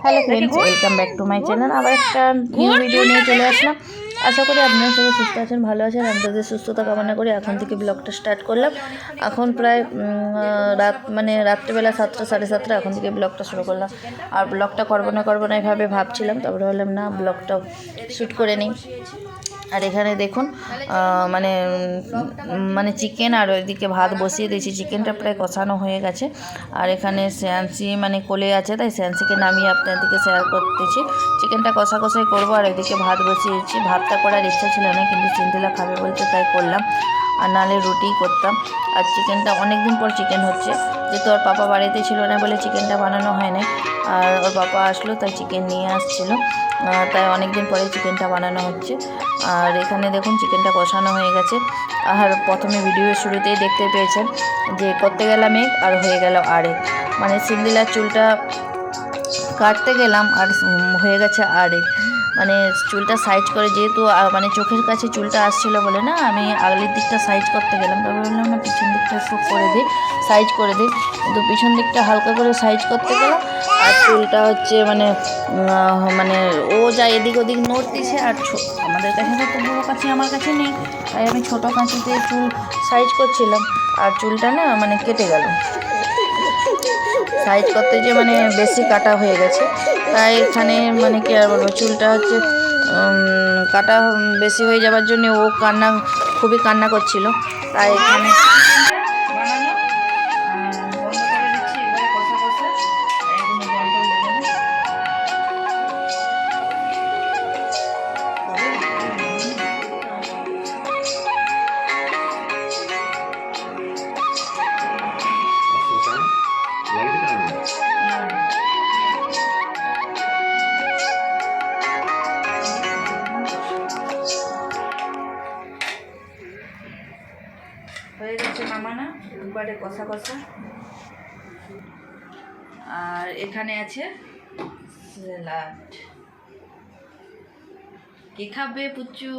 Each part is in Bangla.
Hello friends, welcome back to my channel. আবার একটা নিউ ভিডিও নিয়ে চলে আসলাম। আশা করি আপনারা সবাই সুস্থ আছেন, ভালো আছেন। আপনাদের সুস্থতা কামনা করে এখন থেকে ব্লগটা স্টার্ট করলাম। এখন প্রায় রাত্রিবেলা 7টা 7:30, এখন থেকে ব্লগটা শুরু করলাম। আর ব্লগটা করবো না এভাবে ভাবছিলাম, তারপরে বললাম না, ব্লগটা শ্যুট করে নিই। আর এখানে দেখুন মানে চিকেন আর ওইদিকে ভাত বসিয়ে দিয়েছি। চিকেনটা প্রায় কষানো হয়ে গেছে। আর এখানে শ্যান্সি কোলে আছে, তাই শ্যান্সিকে নামিয়ে আপনাদেরকে শেয়ার করতেছি। চিকেনটা কষাই করবো, আর ওইদিকে ভাত বসিয়েছি। ভাতটা করার ইচ্ছা ছিল না, কিন্তু চিন্তিলা খাবে বলতে তাই করলাম, আর নাহলে রুটিই করতাম। আর চিকেনটা অনেক দিন পর চিকেন হচ্ছে, যেহেতু ওর পাপা বাড়িতে ছিল না বলে চিকেনটা বানানো হয় না। আর ওর পাপা আসলো তাই চিকেন নিয়ে আসছিলো, তাই অনেক দিন পরে চিকেনটা বানানো হচ্ছে। আর এখানে দেখুন চিকেনটা কষানো হয়ে গেছে। আর প্রথমে ভিডিওর শুরুতেই দেখতে পেয়েছেন যে করতে গেলাম এক আর হয়ে গেল আরেক, সিন্দিলার চুলটা কাটতে গেলাম আর হয়ে গেছে আরেক। চুলটা সাইজ করে, যেহেতু চোখের কাছে চুলটা আসছিল বলে না, আমি আগলের দিকটা সাইজ করতে গেলাম, তবে বললাম না পিছন দিকটা একটু করে দিই, সাইজ করে দিই। কিন্তু পিছন দিকটা হালকা করে সাইজ করতে গেলাম, আর চুলটা হচ্ছে ও যা এদিক ওদিক নোট দিছে। আর আমাদের কাছে তো বড়ো কাছে আমার কাছে নেই, তাই আমি ছোটো কাঁচিতে চুল সাইজ করছিলাম, আর চুলটা না কেটে গেল। সাইজ করতে যে বেশি কাটা হয়ে গেছে, তাই এখানে কি আর বলবো, চুলটা হচ্ছে কাটা বেশি হয়ে যাওয়ার জন্য ও খুবই কান্না করছিল, তাই এখানে হয়ে গেছে নামানা, দুবারে কষা। আর এখানে আছে স্যালাড। কি খাবে পুচু?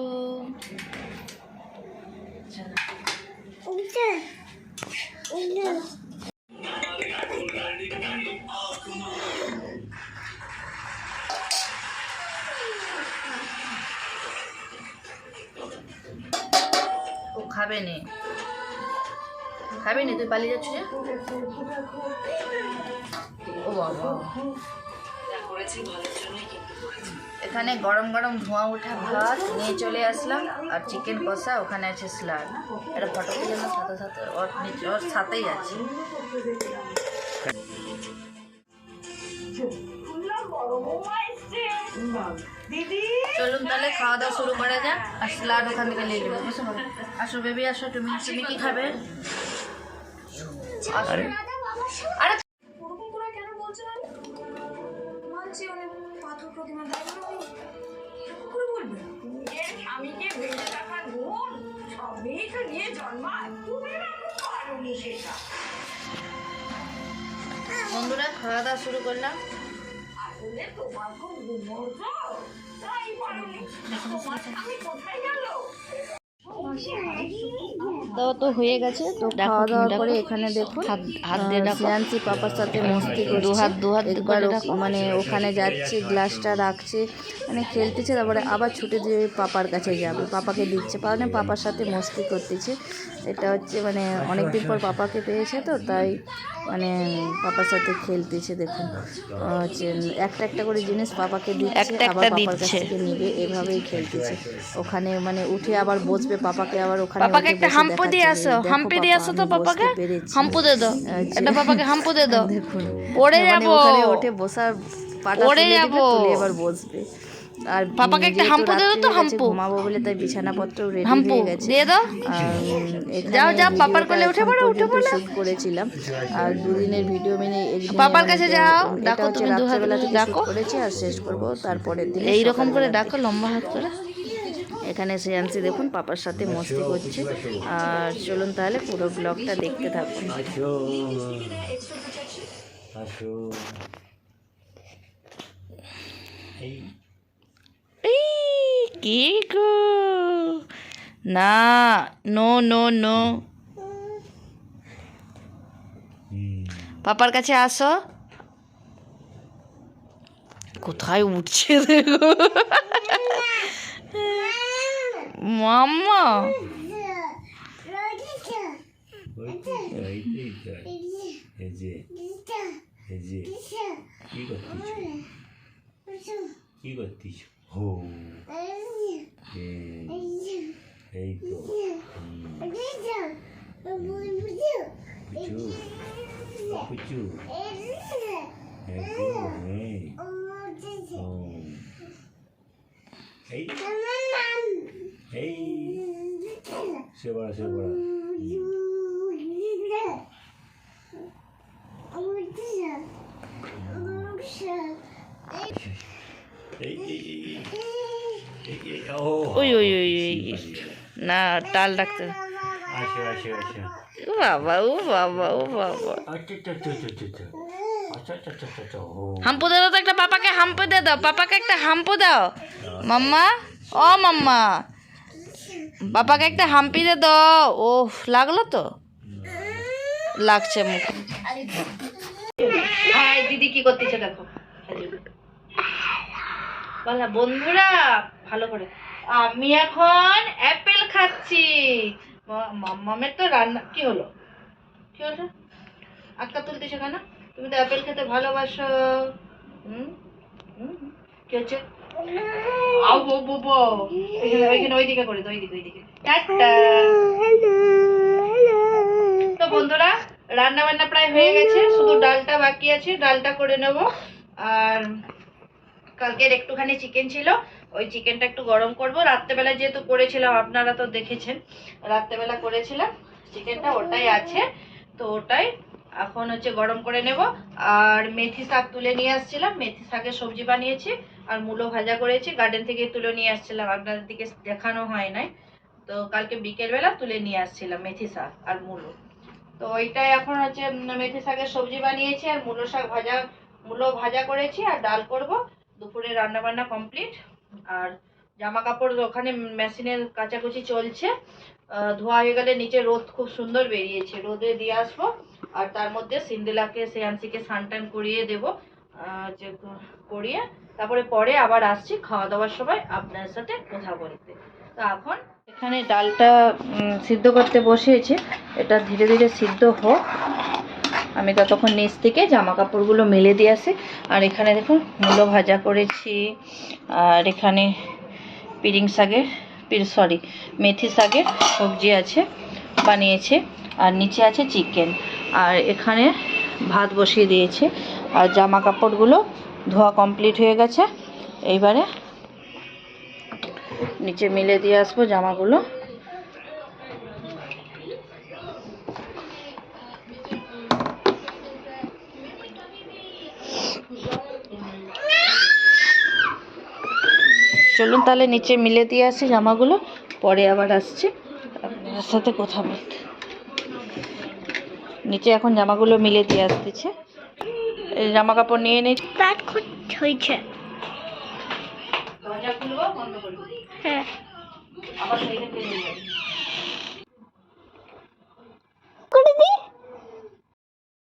ও খাবে নি, তুই পালিয়ে যাচ্ছ যে? ও বাবা, এখানে গরম গরম ধোঁয়া ওঠা ভাত নিয়ে চলে আসলাম, আর চিকেন কষা, ওখানে আছে স্যালাড। এটা ফটো তুলে সাথে ওর সাথেই আছে। চলুন তাহলে খাওয়া দাওয়া শুরু করা যাক। আর স্যালাড ওখান থেকে নিয়ে নেবো। আসো বেবি, আসো। তুমি কি খাবে? আরে বন্ধুরা, খাওয়া দাওয়া শুরু করলাম। তো হয়ে গেছে। তো খাওয়া দাওয়া করে এখানে দেখুন শ্রেয়ান্সি পাপার সাথে মস্তি করছে। একবার ওখানে যাচ্ছে, গ্লাসটা রাখছে, খেলতেছে, তারপরে আবার ছুটে দিয়ে পাপার কাছে যাবে, পাপাকে দিচ্ছে, পাপার সাথে মস্তি করতেছে। এটা হচ্ছে অনেকদিন পর পাপাকে পেয়েছে, তো তাই পাপার সাথে খেলতেছে। দেখুন হচ্ছে একটা করে জিনিস পাপাকে দিচ্ছে, আবার পাপার কাছ থেকে নিবে, এভাবেই খেলতেছে। ওখানে উঠে আবার বসবে, পাপাকে আবার ওখানে একটা হাম্পু দিয়ে আসো, হাম্পি দিয়ে আসো তো পাপাকে হাম্পু দে দাও, এটা পাপাকে হাম্পু দে দাও। দেখুন পড়ে যাবো, ওখানে উঠে বসার পাটা তুলে দিবে, তুলে এবার বসবে। আর পাপাকে একটা হাম্পু দে দাও তো, হাম্পু ঘুমাবো বলে তাই বিছানাপত্র রেডি হাম্পু হয়ে গেছে দিয়ে দাও। যাও যাও, পাপার কোলে উঠে পড়ো, উঠে পড়ো। শুট করেছিলাম, আর দুদিনের ভিডিও পাপার কাছে যাও, ডাকো, তুমি দু হাত রাত্রেবেলা থেকে ডাকো, শুট করেছি, আর শেষ করবো তারপরের দিন এইরকম করে ডাকো, লম্বা হাত করে। এখানে শ্রেয়ান্সি দেখুন পাপার সাথে মস্তি করছে। আর চলুন তাহলে পুরো ব্লগটা দেখতে থাকুন। কি গো, না, নো নো নো, পাপার কাছে আসো। কোথায় উঠছে দেখো মাম্মা কি করতিস হো এই তো পুচু এই সেবা সেবা ওই ওই ওই ওই না টাল ডাকতে আসো আসো আসো ও বাবা ও বাবা ও বাবা হাম্পু দে দাও তো একটা পাপাকে হাম্পু দে দাও পাপাকে একটা হাম্পু দাও মাম্মা ও মাম্মা পাপাকে একটা হাম্পি দে দাও ও লাগলো তো লাগছে মুখ হাই দিদি কি করতেছে দেখো বলা বন্ধুরা ভালো করে আমি এখন অ্যাপেল খাচ্ছি মাম্মামের তো রান্না কি হলো আটকা তুলতেছে কেন তুমি তো অ্যাপেল খেতে ভালোবাসো কি হচ্ছে ওইখানে ওইদিকে করে ওইদিকে টাটা তো বন্ধুরা রান্না বান্না প্রায় হয়ে গেছে শুধু ডালটা বাকি আছে ডালটা করে নেব আর কালকের একটুখানি চিকেন ছিল ওই চিকেনটা একটু গরম করব রাত্রেবেলা যেহেতু করেছিলাম আপনারা তো দেখেছেন রাত্রেবেলা করেছিলাম চিকেনটা ওটাই আছে তো ওটাই এখন হচ্ছে গরম করে নেব আর মেথি শাক তুলে নিয়ে আসছিলাম মেথি শাকের সবজি বানিয়েছি আর মূলো ভাজা করেছি গার্ডেন থেকে তুলে নিয়ে আসছিলাম আপনাদের দিকে দেখানো হয় নাই তো কালকে বিকেলবেলা তুলে নিয়ে আসছিলাম মেথি শাক আর মূলো তো ওইটাই এখন হচ্ছে মেথি শাকের সবজি বানিয়েছি আর মূলো ভাজা করেছি আর ডাল করব দুপুরে রান্না বান্না কমপ্লিট আর জামা কাপড় ওখানে মেশিনের কাচাকুচি চলছে ধোয়া হয়ে গেলে নিচে রোদ খুব সুন্দর বেরিয়েছে রোদে দিয়ে আসবো আর তার মধ্যে সিন্দিলাকে শ্রেয়াংশীকে স্নান করিয়ে দেবো করিয়ে তারপরে পরে আবার আসছি খাওয়া দাওয়ার সময় আপনার সাথে কথা বলতে তো এখন এখানে ডালটা সিদ্ধ করতে বসিয়েছি এটা ধীরে ধীরে সিদ্ধ হোক আমি ততক্ষণ নিচ থেকে জামা কাপড়গুলো মেলে দিয়ে আসি আর এখানে দেখুন মূলো ভাজা করেছি আর এখানে মেথি শাকের সবজি আছে বানিয়েছে আর নিচে আছে চিকেন আর এখানে ভাত বসিয়ে দিয়েছে আর জামা কাপড়গুলো ধোয়া কমপ্লিট হয়ে গেছে এইবারে নিচে মেলে দিয়ে আসবো জামাগুলো চলুন তাহলে নিচে মিলে দিয়ে আসি জামাগুলো পরে আবার আসছি আপনার সাথে কথা বলতে নিচে এখন জামাগুলো মিলে দিয়ে আসতেছে এই জামা কাপড় নিয়ে নিই হয়েছে হ্যাঁ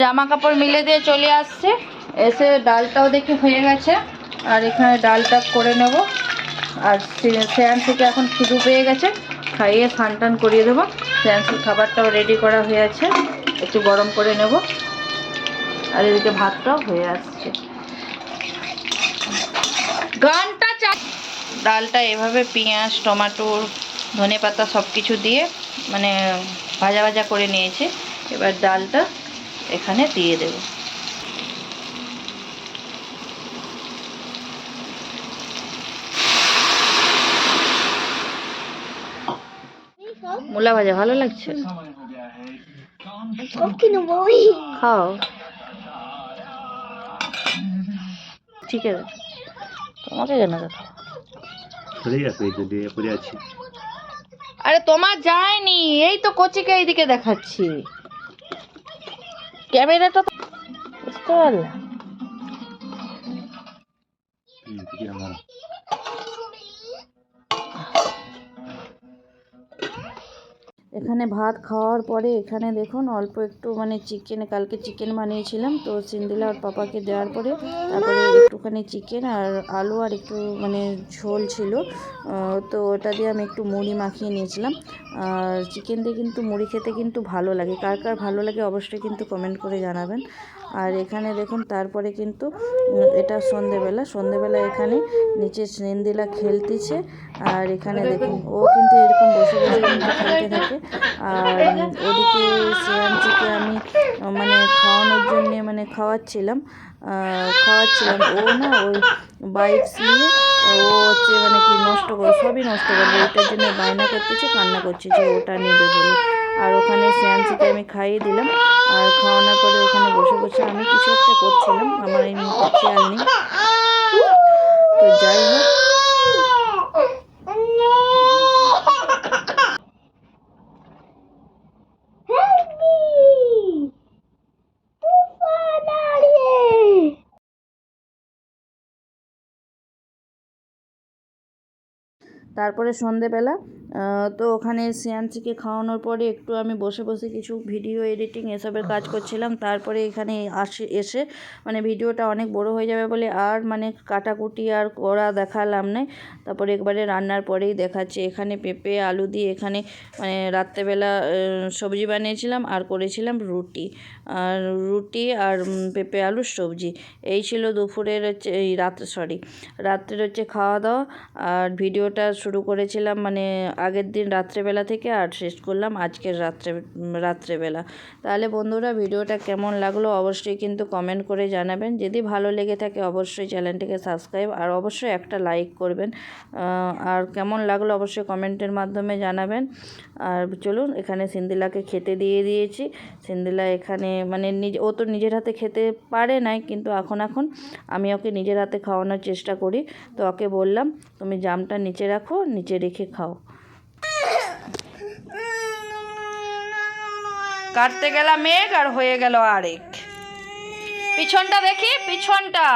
জামা কাপড় মিলে দিয়ে চলে আসছে এসে ডালটাও দেখে হয়ে গেছে আর এখানে ডালটা করে নেব আর শ্রেয়াংশীকে এখন খিদে পেয়ে গেছে খাইয়ে স্নান করিয়ে দেবো শ্রেয়াংশীর খাবারটাও রেডি করা হয়ে আছে একটু গরম করে নেব আর এদিকে ভাতটাও হয়ে আসছে ডালটা এভাবে পেঁয়াজ টমেটো ধনেপাতা সব কিছু দিয়ে মানে ভাজা ভাজা করে নিয়েছি এবার ডালটা এখানে দিয়ে দেব মূলা ভাজা ভালো লাগছে খাও ঠিক আছে তোমাকে কেন দেখো আরে তোমার যায়নি এই তো কচিকে এইদিকে দেখাচ্ছি ক্যামেরাটা তো বুঝতে পারলাম এখানে ভাত খাওয়ার পরে এখানে দেখুন অল্প একটু মানে কালকে চিকেন বানিয়েছিলাম তো সিন্দিলা আর পাপাকে দেওয়ার পরে তারপরে একটু একটুখানি চিকেন আর আলু আর একটু মানে ঝোল ছিল, তো ওটা দিয়ে আমি একটু মুড়ি মাখিয়ে নিয়েছিলাম। আর চিকেন দিয়ে কিন্তু মুড়ি খেতে কিন্তু ভালো লাগে, কার কার ভালো লাগে অবশ্যই কিন্তু কমেন্ট করে জানাবেন। আর এখানে দেখুন তারপরে কিন্তু এটা সন্ধেবেলা এখানে নিচে সেন্দিলা খেলতেছে। আর এখানে দেখুন ও কিন্তু এরকম বসে বসে কিন্তু খেলতে থাকে। আর ওদিকে শ্রেয়াংশীকে আমি মানে খাওয়ানোর জন্যে মানে খাওয়াচ্ছিলাম। ও না ওই বাইটস নিয়ে ও হচ্ছে মানে কি সবই নষ্ট করবে, ওইটার জন্য বায়না করতেছে, কান্না করছে যে ওটা নেবে বলে। আর ওখানে শ্রেয়াংশীকে আমি খাইয়ে দিলাম, আর খাওয়ানোর পরে ওখানে বসে বসে আমি কিছু একটা করছিলাম, আমার এই মুহূর্তে খেয়াল নেই। তো যাই হোক, তারপরে সন্ধেবেলা তো ওখানে শ্রেয়াংশীকে খাওয়ানোর পরে একটু আমি বসে বসে কিছু ভিডিও এডিটিং এসবের কাজ করছিলাম। তারপরে এখানে এসে মানে ভিডিওটা অনেক বড় হয়ে যাবে বলে আর মানে কাটাকুটি আর করা দেখালাম না, তারপরে একবারে রান্নার পরেই দেখাচ্ছি। এখানে পেঁপে আলু দিয়ে এখানে মানে রাত্রেবেলা সবজি বানিয়েছিলাম আর করেছিলাম রুটি আর পেঁপে আলুর সবজি। এই ছিল দুপুরের হচ্ছে এই রাত্রের হচ্ছে খাওয়া দাওয়া। আর ভিডিওটা শুরু করেছিলাম মানে আগের দিন রাত্রেবেলা থেকে আর শেষ করলাম আজকের রাত্রেবেলা। তাহলে বন্ধুরা ভিডিওটা কেমন লাগলো অবশ্যই কিন্তু কমেন্ট করে জানাবেন। যদি ভালো লেগে থাকে অবশ্যই চ্যানেলটিকে সাবস্ক্রাইব আর অবশ্যই একটা লাইক করবেন। আর কেমন লাগলো অবশ্যই কমেন্টের মাধ্যমে জানাবেন। আর চলুন, এখানে সিন্দিলাকে খেতে দিয়ে দিয়েছি। সিন্দিলা এখানে মানে ও তো নিজের হাতে খেতে পারে নাই, কিন্তু এখন আমি ওকে নিজের হাতে খাওয়ানোর চেষ্টা করি। তো ওকে বললাম তুমি জামটা নিচে রাখো, নিচে রেখে খাও। কাটতে গেলাম মেঘ আর হয়ে গেল আরেক। পিছনটা দেখি, পিছনটা